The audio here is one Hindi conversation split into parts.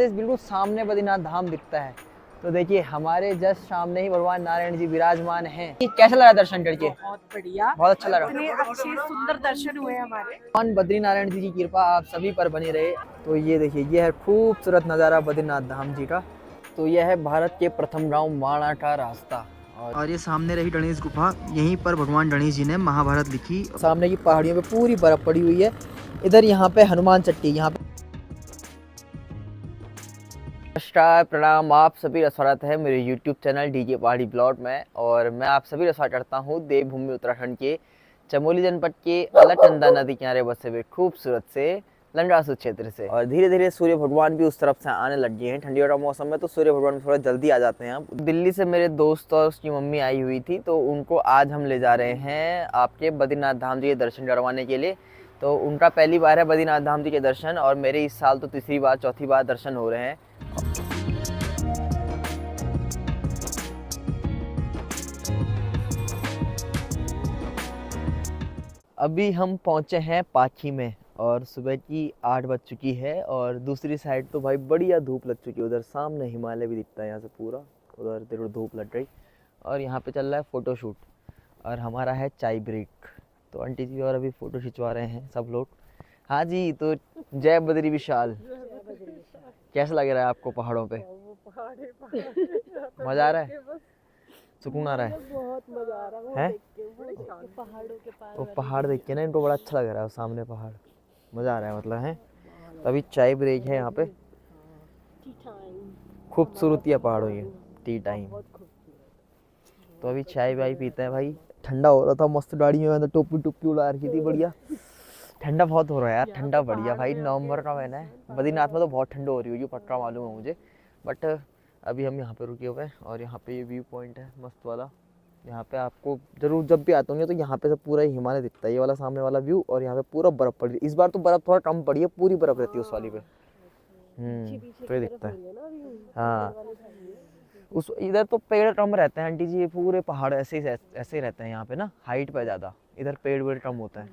बिल्कुल सामने बद्रीनाथ धाम दिखता है। तो देखिए हमारे जस्ट सामने ही भगवान नारायण जी विराजमान हैं। कैसा लगा दर्शन करके? बहुत बढ़िया, बहुत अच्छा लगा। इतने अच्छे सुंदर दर्शन हुए हमारे। भगवान बद्रीनारायण जी की कृपा आप सभी पर बनी रहे। तो ये देखिए ये है खूबसूरत नज़ारा बद्रीनाथ धाम जी का। तो यह है भारत के प्रथम गांव माणा का रास्ता। और ये सामने रही गणेश गुफा, यहीं पर भगवान गणेश जी ने महाभारत लिखी। सामने की पहाड़ियों पे पूरी बर्फ पड़ी हुई है। इधर यहाँ पे हनुमान चट्टी, यहाँ पे नमस्कार प्रणाम, आप सभी का स्वागत है मेरे YouTube चैनल डीजे पहाड़ी ब्लॉग में। और मैं आप सभी का स्वागत करता हूँ देवभूमि उत्तराखंड के चमोली जनपद के अलकनंदा नदी किनारे बसे हुए खूबसूरत से लंडासू क्षेत्र से। और धीरे धीरे सूर्य भगवान भी उस तरफ से आने लग गए हैं। ठंडी का मौसम में तो सूर्य भगवान थोड़ा जल्दी आ जाते हैं। दिल्ली से मेरे दोस्त और उसकी मम्मी आई हुई थी, तो उनको आज हम ले जा रहे हैं आपके बद्रीनाथ धाम जी के दर्शन करवाने के लिए। तो उनका पहली बार है बद्रीनाथ धाम जी के दर्शन, और मेरे इस साल तो तीसरी बार चौथी बार दर्शन हो रहे हैं। अभी हम पहुंचे हैं पाखी में और सुबह की 8 बज चुकी है। और दूसरी साइड तो भाई बढ़िया धूप लग चुकी है। उधर सामने हिमालय भी दिखता है यहाँ से पूरा, उधर देखो धूप लग रही। और यहाँ पे चल रहा है फ़ोटोशूट और हमारा है चाय ब्रेक। तो आंटी जी और अभी फ़ोटो खिंचवा रहे हैं सब लोग। हाँ जी, तो जय बद्री विशाल। कैसा लग रहा है आपको पहाड़ों पे? मज़ा आ रहा है, सुकून आ रहा है? बहुत मजा आ रहा है पहाड़ों के पास। वो पहाड़ देख के ना इनको बड़ा अच्छा लग रहा है, सामने पहाड़, मज़ा आ रहा है मतलब है। तो अभी चाय ब्रेक है यहाँ पे। खूबसूरती है पहाड़ों की, टी टाइम। तो अभी चाय वाय पीते हैं भाई। ठंडा हो रहा था मस्त, गाड़ी में तो टोपी टोपी उड़ा रखी थी बढ़िया। ठंडा बहुत हो रहा है यार, ठंडा बढ़िया भाई। नवंबर का महीना है, बद्रीनाथ में तो बहुत ठंड हो रही होगी पक्का मालूम है मुझे। बट अभी हम यहाँ पे रुके हुए हैं और यहाँ पे ये व्यू पॉइंट है मस्त वाला। यहाँ पे आपको जरूर जब भी आते होंगे तो यहाँ पे से पूरा ही हिमालय दिखता है, ये वाला सामने वाला व्यू। और यहाँ पे पूरा बर्फ पड़ी है, इस बार तो बर्फ थोड़ा कम पड़ी है, पूरी बर्फ रहती है उस वाली पे। तो ये दिखता है। हाँ, उस इधर तो पेड़ कम रहते हैं आंटी जी, ये पूरे पहाड़ ऐसे ही रहते हैं यहाँ पे ना, हाइट पे ज़्यादा, इधर पेड़ वेड़ कम होता है।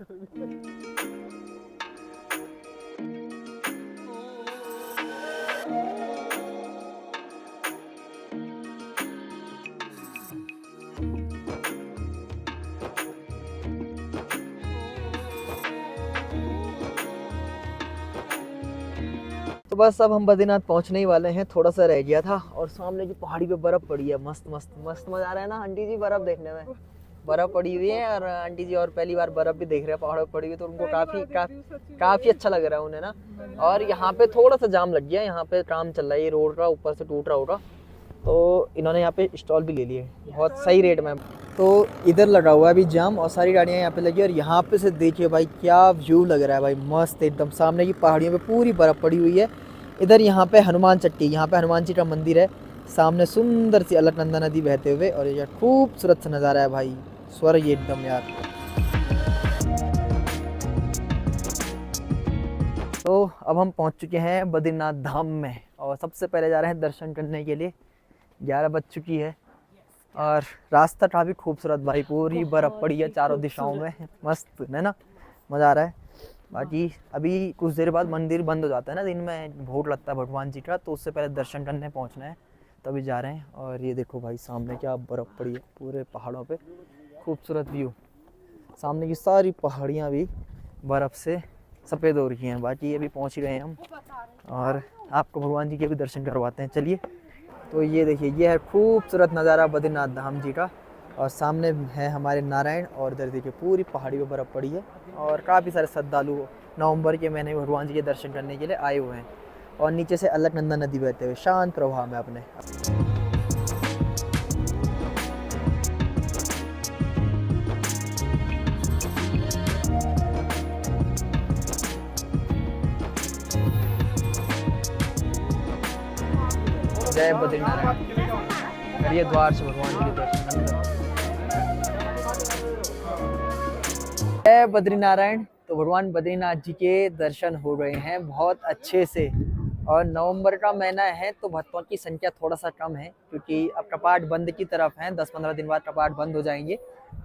तो बस अब हम बद्रीनाथ पहुंचने ही वाले हैं, थोड़ा सा रह गया था। और सामने की पहाड़ी पे बर्फ पड़ी है, मस्त मस्त मस्त मजा आ रहा है ना आंटी जी बर्फ देखने में। बर्फ पड़ी हुई है और आंटी जी और पहली बार बर्फ भी देख रहे हैं पहाड़ों पर पड़ी हुई, तो उनको काफी अच्छा लग रहा है उन्हें ना। और यहाँ पे थोड़ा सा जाम लग गया, यहाँ पे काम चल रहा है, ये रोड का ऊपर से टूट रहा होगा, तो इन्होंने यहाँ पे स्टॉल भी ले लिए बहुत सही रेट में। तो इधर लगा हुआ है अभी जाम और सारी गाड़ियाँ यहाँ पे लगी। और यहाँ पे से देखिए भाई क्या व्यू लग रहा है भाई, मस्त एकदम। सामने की पहाड़ियों पे पूरी बर्फ पड़ी हुई है। इधर यहाँ पे हनुमान चट्टी, यहाँ पे हनुमान जी का मंदिर है। सामने सुंदर सी अलकनंदा नदी बहते हुए, और ये खूबसूरत सा नज़ारा है भाई, स्वर्ग एकदम यार। तो अब हम पहुँच चुके हैं बद्रीनाथ धाम में और सबसे पहले जा रहे हैं दर्शन करने के लिए। 11 बज चुकी है और रास्ता काफ़ी खूबसूरत भाई, पूरी बर्फ़ पड़ी है चारों दिशाओं में, मस्त है ना, मज़ा आ रहा है। बाकी अभी कुछ देर बाद मंदिर बंद हो जाता है ना, दिन में भोग लगता है भगवान जी का, तो उससे पहले दर्शन करने पहुंचना है, तभी जा रहे हैं। और ये देखो भाई सामने क्या बर्फ़ पड़ी है पूरे पहाड़ों पे, खूबसूरत व्यू। सामने की सारी पहाड़ियाँ भी बर्फ़ से सफ़ेद हो रही हैं। बाकी अभी पहुँच ही गए हैं हम और आपको भगवान जी के भी दर्शन करवाते हैं, चलिए। तो ये देखिए ये है खूबसूरत नज़ारा बद्रीनाथ धाम जी का। और सामने है हमारे नारायण, और इधर देखिए पूरी पहाड़ी पे बर्फ़ पड़ी है। और काफ़ी सारे श्रद्धालु नवंबर के महीने में भगवान जी के दर्शन करने के लिए आए हुए हैं। और नीचे से अलकनंदा नदी बहते हुए शांत प्रवाह में अपने। जय बद्रीनारायण, करिए द्वार से भगवान जी के दर्शन। जय बद्रीनारायण। तो भगवान बद्रीनाथ जी के दर्शन हो रहे हैं बहुत अच्छे से। और नवंबर का महीना है तो भक्तों की संख्या थोड़ा सा कम है, क्योंकि अब कपाट बंद की तरफ हैं, 10-15 दिन बाद कपाट बंद हो जाएंगे,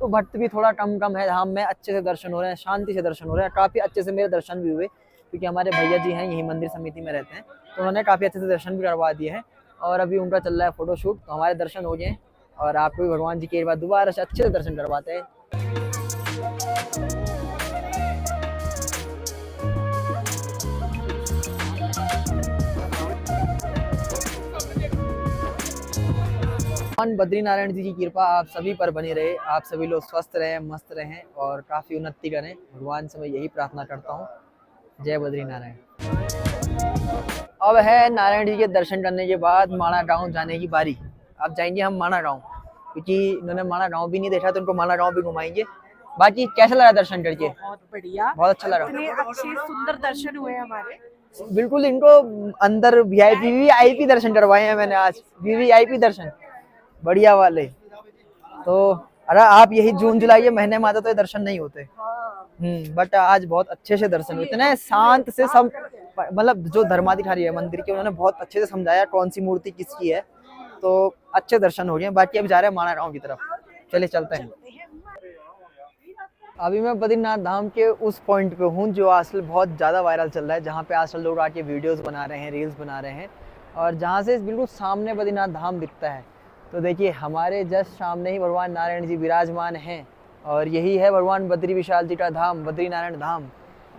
तो भक्त भी थोड़ा कम है। धाम में अच्छे से दर्शन हो रहे हैं, शांति से दर्शन हो रहे हैं, काफ़ी अच्छे से मेरे दर्शन भी हुए, क्योंकि हमारे भैया जी हैं यही मंदिर समिति में रहते हैं, तो उन्होंने काफ़ी अच्छे से दर्शन भी करवा दिए हैं और अभी उनका चल रहा है फोटोशूट। तो हमारे दर्शन हो गए हैं और आपको भी भगवान जी के एक बार दोबारा से अच्छे से दर्शन करवाते हैं। भगवान बद्रीनारायण जी की कृपा आप सभी पर बनी रहे, आप सभी लोग स्वस्थ रहें, मस्त रहें और काफ़ी उन्नति करें। भगवान से मैं यही प्रार्थना करता हूँ। जय बद्रीनारायण। अब है नारायण जी के दर्शन करने के बाद माणा गांव जाने की बारी। अब जाएंगे हम माणा गांव, क्योंकि इन्होंने माणा गांव भी नहीं देखा तो उनको माणा गांव भी घुमाएंगे। बाकी कैसा लगा दर्शन करके? बहुत बढ़िया, बहुत अच्छा लगा। इतने अच्छे सुंदर दर्शन हुए हमारे। बिल्कुल, इनको अंदर वीवीआईपी दर्शन करवाए हैं मैंने आज, वीवीआईपी दर्शन बढ़िया वाले। तो अरे आप यही जून जुलाई के महीने में आते तो ये दर्शन नहीं होते। बट आज बहुत अच्छे से दर्शन हुए, इतने शांत से सब, मतलब जो धर्माधिकारी है मंदिर के उन्होंने बहुत अच्छे से समझाया कौन सी मूर्ति किसकी है, तो अच्छे दर्शन हो गए। बाकी अब जा रहे हैं माणा गांव की तरफ, चलिए चलते हैं। अभी मैं बद्रीनाथ धाम के उस पॉइंट पे हूँ जो आजकल बहुत ज़्यादा वायरल चल रहा है, जहाँ पे आजकल लोग आके वीडियोस बना रहे हैं, रील्स बना रहे हैं, और जहाँ से बिल्कुल सामने बद्रीनाथ धाम दिखता है। तो देखिए हमारे जस्ट सामने ही भगवान नारायण जी विराजमान हैं और यही है भगवान बद्री विशाल जी का धाम, बद्रीनारायण धाम।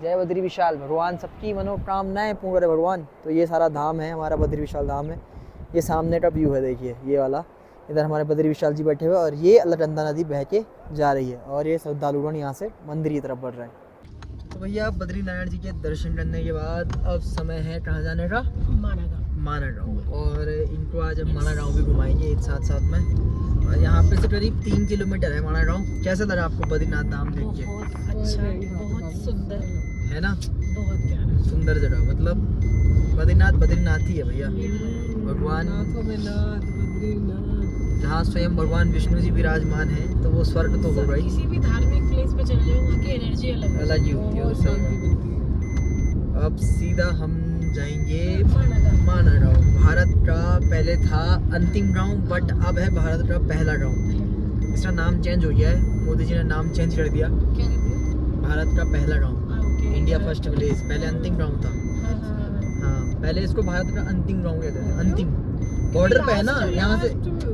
जय बद्री विशाल, भगवान सबकी मनोकामनाएं पूर्ण करे भगवान। तो ये सारा धाम है, हमारा बद्री विशाल धाम है। ये सामने का व्यू है, देखिए ये वाला, इधर हमारे बद्री विशाल जी बैठे हुए और ये अलकनंदा नदी बह के जा रही है और ये श्रद्धालुगण यहाँ से मंदिर की तरफ बढ़ रहे हैं। तो भैया बद्रीनारायण जी के दर्शन करने के बाद अब समय है कहाँ जाने का? माणा गाँव। और इनको आज हम माणा गाँव भी घुमाएंगे एक साथ में। और यहाँ पे से करीब 3 किलोमीटर है माणा गाँव। कैसा लगा आपको बद्रीनाथ धाम देख के? बहुत अच्छा, बहुत सुंदर है ना, बहुत प्यारा सुंदर जगह। मतलब बद्रीनाथ ही है भैया, भगवान जहाँ स्वयं भगवान विष्णु जी विराजमान हैं, तो वो स्वर्ग तो होगा ही। किसी भी धार्मिक प्लेस पे चले जाओ, वहाँ की एनर्जी अलग ही होती है। सही। अब सीधा हम जाएंगे माणा गाँव। भारत का पहले था अंतिम गाँव, बट अब है भारत का पहला गाँव। इसका नाम चेंज हो गया है, मोदी जी ने नाम चेंज कर दिया। क्या भारत का पहला गाँव, इंडिया फर्स्ट विलेज। पहले अंतिम गाँव था। हाँ, पहले इसको भारत का अंतिम गाँव कहते थे। अंतिम बॉर्डर पे है ना,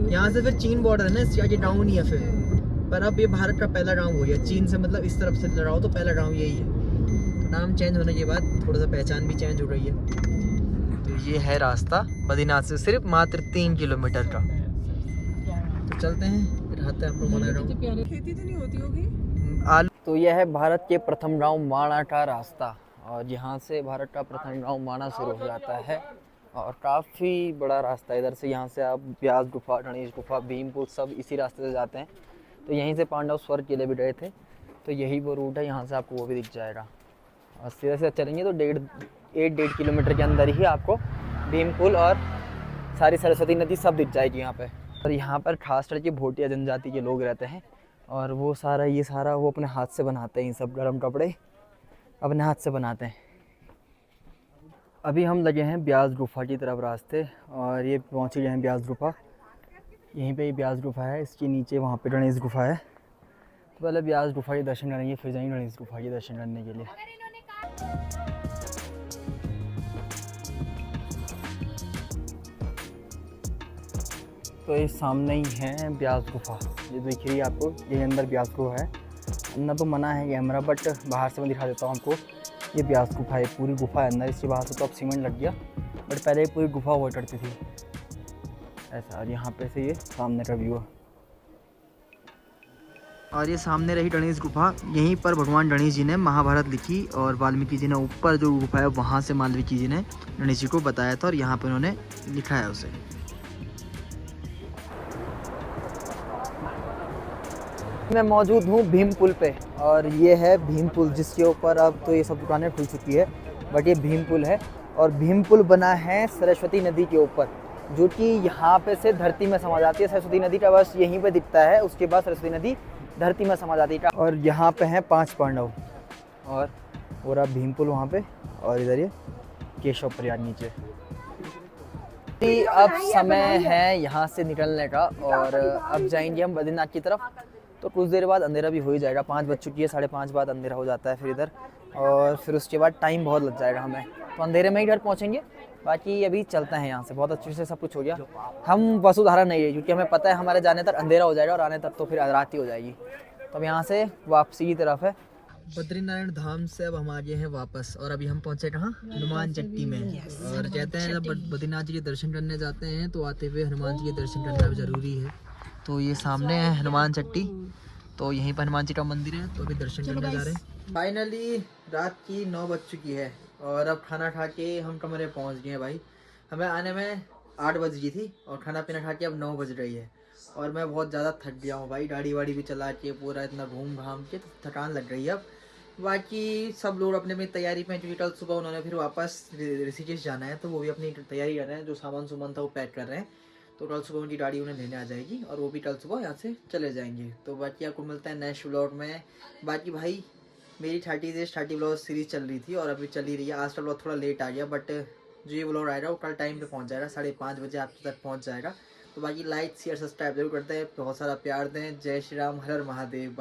यहाँ से फिर चीन बॉर्डर है ना, इसके आगे गाँव नहीं है फिर। पर अब ये भारत का पहला गाँव हो गया। चीन से मतलब इस तरफ से लगाओ तो पहला गाँव यही है। तो नाम चेंज होने के बाद थोड़ा सा पहचान भी चेंज हो रही है। तो ये है रास्ता बद्रीनाथ से सिर्फ मात्र 3 किलोमीटर का। तो चलते हैं, फिर आते हैं आपको माणा गाँव। खेती तो नहीं होती होगी? आलू। तो यह है भारत के प्रथम गाँव माणा का रास्ता, और यहाँ से भारत का प्रथम गाँव माणा शुरू हो जाता है और काफ़ी बड़ा रास्ता है। इधर से यहाँ से आप व्यास गुफा, गणेश गुफा, भीमपुर सब इसी रास्ते से जाते हैं। तो यहीं से पांडव स्वर्ग के लिए भी गए थे, तो यही वो रूट है। यहाँ से आपको वो भी दिख जाएगा और सीधे से चलेंगे तो 1.5 किलोमीटर के अंदर ही आपको भीमपुल और सारी सरस्वती नदी सब दिख जाएगी यहाँ पे। और यहाँ पर खास करके भोटिया जनजाति के लोग रहते हैं और वो सारा वो अपने हाथ से बनाते हैं। ये सब गर्म कपड़े अपने हाथ से बनाते हैं। अभी हम लगे हैं ब्यास गुफा की तरफ रास्ते, और ये पहुँच गए हैं ब्यास गुफा। यहीं पे ब्यास गुफा है, इसके नीचे वहाँ पे गणेश गुफा है। तो पहले ब्यास गुफा के दर्शन करेंगे, फिर जाएंगे गणेश गुफा के दर्शन करने के लिए। तो ये सामने ही है ब्यास गुफा, ये दिख रही है आपको, ये अंदर ब्यास गुफा है। अंदर तो मना है कैमरा, बट बाहर से मैं दिखा देता हूँ आपको। ये ब्यास गुफा है, पूरी गुफा है अंदर। इसके बाहर से तो अब सीमेंट लग गया, बट पहले ये पूरी गुफा हुआ करती थी ऐसा। और यहाँ पे से ये सामने का व्यू है, और ये सामने रही गणेश गुफा। यहीं पर भगवान गणेश जी ने महाभारत लिखी, और वाल्मीकि जी ने ऊपर जो गुफा है वहाँ से वाल्मीकि जी ने गणेश जी को बताया था, और यहाँ पर उन्होंने लिखा है उसे। मैं मौजूद हूँ भीम पुल पे, और ये है भीम पुल जिसके ऊपर अब तो ये सब दुकानें खुल चुकी है, बट ये भीम पुल है। और भीम पुल बना है सरस्वती नदी के ऊपर, जो कि यहाँ पे से धरती में समा जाती है। सरस्वती नदी का बस यहीं पे दिखता है, उसके बाद सरस्वती नदी धरती में समा जाती है। और यहाँ पे हैं 5 पांडव, और पूरा भीम पुल वहाँ पे, और इधर ये केशव प्रयाग नीचे। अब समय है यहाँ से निकलने का, और अब जाएंगे हम बद्रीनाथ की तरफ। तो कुछ देर बाद अंधेरा भी हो ही जाएगा, 5 बज चुकी है, 5:30 बाद अंधेरा हो जाता है फिर इधर, और फिर उसके बाद टाइम बहुत लग जाएगा हमें। तो अंधेरे में ही घर पहुँचेंगे, बाकी अभी चलते हैं यहाँ से, बहुत अच्छे से सब कुछ हो गया। हम वसुधारा नहीं है क्योंकि हमें पता है हमारे जाने तक अंधेरा हो जाएगा और आने तक तो फिर रात ही हो जाएगी। तो अब यहाँ से वापसी की तरफ है। बद्रीनारायण धाम से अब हम आ गए हैं वापस और अभी हम पहुँचे कहाँ, हनुमान चट्टी में। और कहते हैं जब बद्रीनाथ जी के दर्शन करने जाते हैं तो आते हुए हनुमान जी के दर्शन करना भी ज़रूरी है। तो ये सामने है हनुमान चट्टी, तो यहीं पर हनुमान जी का मंदिर है, तो अभी दर्शन करने जा रहे हैं। फाइनली रात की 9 बज चुकी है और अब खाना खा के हम कमरे पहुंच गए हैं भाई। हमें आने में 8 बज गई थी और खाना पीना खा के अब 9 बज रही है और मैं बहुत ज़्यादा थक गया हूँ भाई, गाड़ी वाड़ी भी चला के पूरा इतना घूम घाम के तो थकान लग रही है अब। बाकी सब लोग अपने अपनी तैयारी में, क्योंकि कल सुबह उन्होंने फिर वापस ऋषिकेश जाना है तो वो भी अपनी तैयारी कर रहे हैं, जो सामान सुमान था वो पैक कर रहे हैं। तो कल सुबह उनकी गाड़ी उन्हें लेने आ जाएगी और वो भी कल सुबह यहाँ से चले जाएंगे। तो बाकी आपको मिलता है नेक्स्ट व्लॉग में। बाकी भाई मेरी 30 डेज 30 व्लॉग सीरीज चल रही थी और अभी चल ही रही है। आज का व्लॉग थोड़ा लेट आ गया बट जो ये व्लॉग आएगा वो कल टाइम पे पहुँच जाएगा, 5:30 बजे आप तक पहुँच जाएगा। तो बाकी लाइक शेयर सब्सक्राइब जरूर करते हैं, बहुत सारा प्यार दें। जय श्री राम, हर हर महादेव।